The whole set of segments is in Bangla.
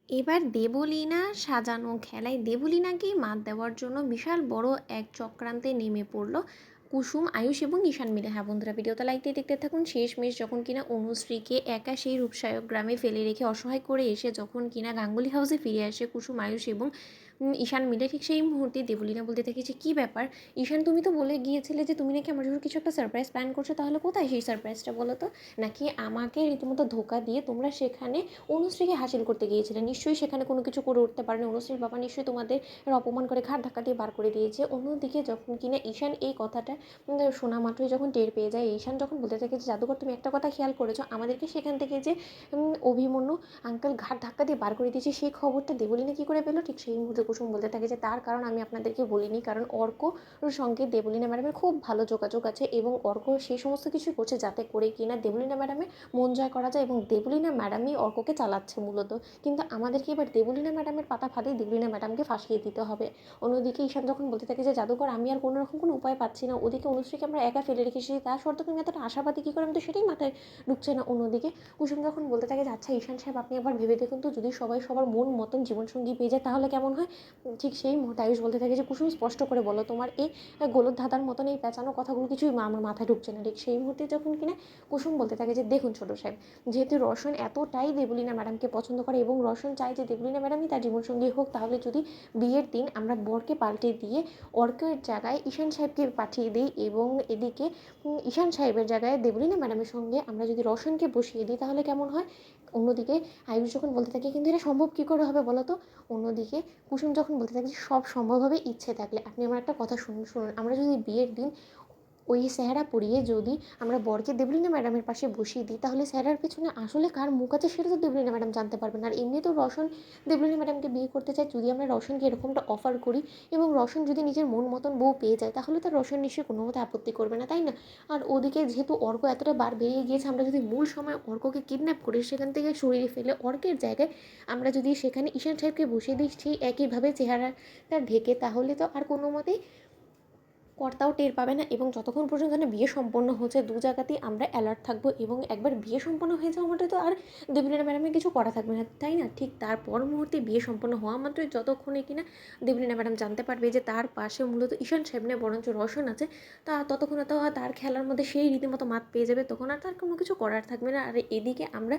এবার দেবলীনা সাজানো খেলায় দেবলীনাকেই মাত দেওয়ার জন্য বিশাল বড় এক চক্রান্তে নেমে পড়ল কুসুম, আয়ুষ এবং ঈশান মিলে। হ্যাঁ বন্ধুরা, ভিডিওটা লাইক দিয়ে দেখতে থাকুন। শেষমেশ যখন কিনা অনুশ্রীকে একা সেই রূপসায়ক গ্রামে ফেলে রেখে অসহায় করে এসে যখন কিনা গাঙ্গুলি হাউসে ফিরে আসে কুসুম, আয়ুষ এবং ঈশান মিলে, ঠিক সেই মুহূর্তে দেবলীনা বলতে থাকে যে কী ব্যাপার ঈশান, তুমি তো বলে গিয়েছিলে যে তুমি নাকি আমার জন্য কিছু একটা সারপ্রাইজ প্ল্যান করছো, তাহলে কোথায় সেই সারপ্রাইজটা বলো তো? নাকি আমাকে রীতিমতো ধোকা দিয়ে তোমরা সেখানে অনুশ্রীকে হাসিল করতে গিয়েছিলে? নিশ্চয়ই সেখানে কোনো কিছু করে উঠতে পারেনি, অনুশ্রীর বাবা নিশ্চয়ই তোমাদের অপমান করে ঘাট ধাক্কা দিয়ে বার করে দিয়েছে। অন্যদিকে যখন কিনা ঈশান এই কথাটা শোনা মাত্রই যখন টের পেয়ে যায়, ঈশান যখন বলতে থাকে যে জাদুকর তুমি একটা কথা খেয়াল করেছো, আমাদেরকে সেখান থেকে যে অভিমন্যু আঙ্কেল ঘাট ধাক্কা দিয়ে বার করে দিয়েছে সেই খবরটা দেবলীনা কী করে পেলো? ঠিক সেই মুহূর্তে কুসুম বলতে থাকে যে তার কারণ আমি আপনাদেরকে বলিনি, কারণ অর্কর সঙ্গে দেবলীনা ম্যাডামের খুব ভালো যোগাযোগ আছে এবং অর্ক সেই সমস্ত কিছুই করছে যাতে করে কিনা দেবলীনা ম্যাডামের মন জয় করা যায়, এবং দেবলীনা ম্যাডামই অর্ককে চালাচ্ছে মূলত। কিন্তু আমাদেরকে এবার দেবলীনা ম্যাডামের পাতা ফাঁদে দেবলীনা ম্যাডামকে ফাঁসিয়ে দিতে হবে। অন্যদিকে ঈশান যখন বলতে থাকে যে জাদুকর আমি আর কোনো রকম কোনো উপায় পাচ্ছি না, ওদিকে অনুশ্রীকে আমরা একা ফেলে রেখে এসেছি, তার সত্ত্বেও তুমি এতটা আশাবাদী কী করে, আমি তো সেটাই মাথায় ঢুকছে না। অন্যদিকে কুসুম যখন বলতে থাকে যে আচ্ছা ঈশান সাহেব, আপনি একবার ভেবে দেখুন তো, যদি সবাই সবার মন মতন জীবনসঙ্গী পেয়ে যায় তাহলে কেমন হয়? ঠিক সেই মুহূর্তে আয়ুষ বলতে থাকে যে কুসুম, স্পষ্ট করে বলো, তোমার এই গোলক ধাঁধার মতন এই পেঁচানো কথাগুলো কিছুই আমার মাথায় ঢুকছে না। ঠিক সেই মুহূর্তে যখন কিনা কুসুম বলতে থাকে যে দেখুন ছোটো সাহেব, যেহেতু রওশন এতটাই দেবলীনা ম্যাডামকে পছন্দ করে এবং রওশন চায় যে দেবলীনা ম্যাডামই তার জীবনসঙ্গী হোক, তাহলে যদি বিয়ের দিন আমরা বরকে পাল্টে দিয়ে অর্কের জায়গায় ঈশান সাহেবকে পাঠিয়ে দিই এবং এদিকে ঈশান সাহেবের জায়গায় দেবলীনা ম্যাডামের সঙ্গে আমরা যদি রওশনকে বসিয়ে দিই তাহলে কেমন হয়? অন্যদিকে আয়ুষ যখন বলতে থাকে কিন্তু এটা সম্ভব কী করে হবে বলো তো? অন্যদিকে কুসুম যখন বলতে থাকে যে সব সম্ভব হবে ইচ্ছে থাকলে। আপনি আমার একটা কথা শুনুন শুনুন, আমরা যদি বিয়ের দিন ওই সেহারা পরিয়ে যদি আমরা বরকে দেবলীনা ম্যাডামের পাশে বসিয়ে দিই, তাহলে সেহারার পেছনে আসলে কার মুখ আছে সেটা তো দেবলীনা ম্যাডাম জানতে পারবেন। আর এমনিতেও রওশন দেবলীনা ম্যাডামকে বিয়ে করতে চায়, যদি আমরা রওশনকে এরকমটা অফার করি এবং রওশন যদি নিজের মন মতন বউ পেয়ে যায়, তাহলে তো রওশন নিশ্চয়ই কোনো মতে আপত্তি করবে না, তাই না? আর ওদিকে যেহেতু অর্ক এতটা বার বেরিয়ে গিয়েছে, আমরা যদি মূল সময় অর্ককে কিডন্যাপ করে সেখান থেকে সরিয়ে ফেলে অর্কের জায়গায় আমরা যদি সেখানে ঈশান সাহেবকে বসিয়ে দিই সেই একইভাবে চেহারাটা ঢেকে, তাহলে তো আর কোনো মতেই কর্তাও টের পাবে না এবং যতক্ষণ পর্যন্ত না বিয়ে সম্পন্ন হচ্ছে দু জায়গাতেই আমরা অ্যালার্ট থাকবো, এবং একবার বিয়ে সম্পন্ন হয়ে যাওয়া মাত্রই তো আর দেবলীনা ম্যাডামের কিছু করা থাকবে না, তাই না? ঠিক তার পর মুহূর্তে বিয়ে সম্পন্ন হওয়া মাত্রই যতক্ষণে কিনা দেবলীনা ম্যাডাম জানতে পারবে যে তার পাশে মূলত ঈশান সাহেব নেই বরঞ্চ রওশন আছে, তা ততক্ষণে তো তার খেলার মধ্যে সেই রীতিমতো মাত পেয়ে যাবে, তখন আর তার কোনো কিছু করার থাকবে না। আর এদিকে আমরা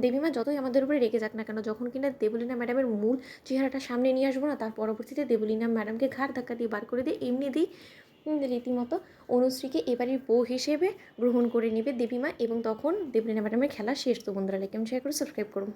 দেবীমা যতই আমাদের উপরে রেগে যাক না কেন, যখন কিনা দেবলীনা ম্যাডামের মূল চেহারাটা সামনে নিয়ে আসবো না, তার পরবর্তীতে দেবলীনা ম্যাডামকে ঘাড় ধাক্কা দিয়ে বার করে দিয়ে এমনি দিই রীতিমতো অনুশ্রীকে এবারের বউ হিসেবে গ্রহণ করে নেবে দেবীমা, এবং তখন দেবলীনা ম্যাডামের খেলা শেষ। তো বন্ধুরা, লাইক এবং শেয়ার করে সাবস্ক্রাইব করুন।